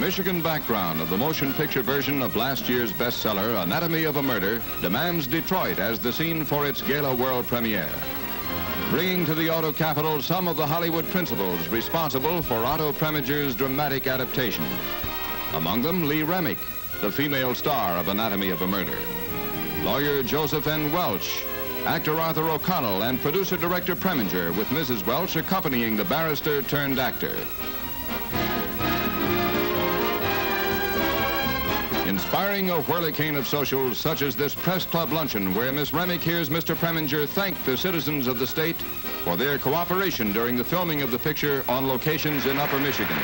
Michigan background of the motion picture version of last year's bestseller, Anatomy of a Murder, demands Detroit as the scene for its gala world premiere. Bringing to the auto capital some of the Hollywood principals responsible for Otto Preminger's dramatic adaptation. Among them, Lee Remick, the female star of Anatomy of a Murder. Lawyer Joseph N. Welch, actor Arthur O'Connell, and producer-director Preminger, with Mrs. Welch accompanying the barrister-turned-actor. Inspiring a whirlicane of socials such as this press club luncheon, where Miss Remick hears Mr. Preminger thank the citizens of the state for their cooperation during the filming of the picture on locations in Upper Michigan.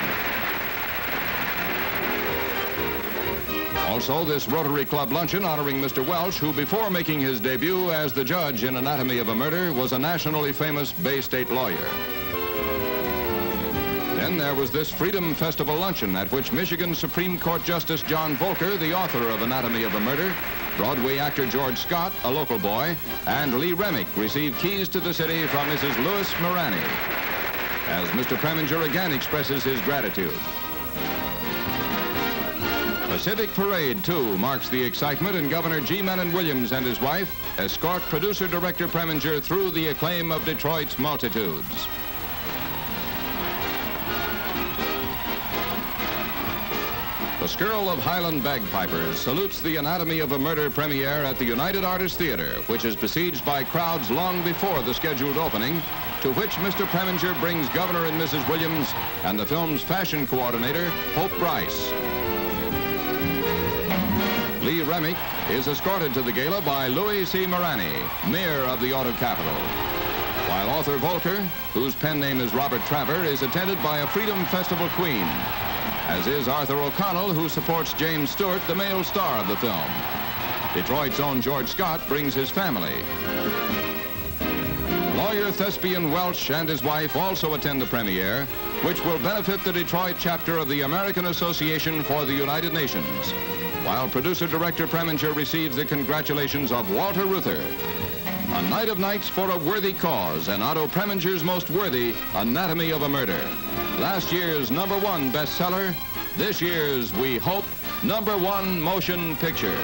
Also, this Rotary Club luncheon honoring Mr. Welch, who before making his debut as the judge in Anatomy of a Murder was a nationally famous Bay State lawyer. Then there was this Freedom Festival luncheon at which Michigan Supreme Court Justice John Volker, the author of Anatomy of a Murder, Broadway actor George Scott, a local boy, and Lee Remick received keys to the city from Mrs. Lewis Morani, as Mr. Preminger again expresses his gratitude. A civic parade, too, marks the excitement, and Governor G. Menon Williams and his wife escort producer-director Preminger through the acclaim of Detroit's multitudes. The skirl of Highland bagpipers salutes the Anatomy of a Murder premiere at the United Artists Theater, which is besieged by crowds long before the scheduled opening, to which Mr. Preminger brings Governor and Mrs. Williams and the film's fashion coordinator, Hope Bryce. Lee Remick is escorted to the gala by Louis C. Morani, mayor of the auto capital, while Arthur Volker, whose pen name is Robert Traver, is attended by a Freedom Festival queen, as is Arthur O'Connell, who supports James Stewart, the male star of the film. Detroit's own George Scott brings his family. Lawyer Thespian Welch and his wife also attend the premiere, which will benefit the Detroit chapter of the American Association for the United Nations, while producer-director Preminger receives the congratulations of Walter Reuther. A night of nights for a worthy cause, and Otto Preminger's most worthy Anatomy of a Murder. Last year's #1 bestseller, this year's, we hope, #1 motion picture.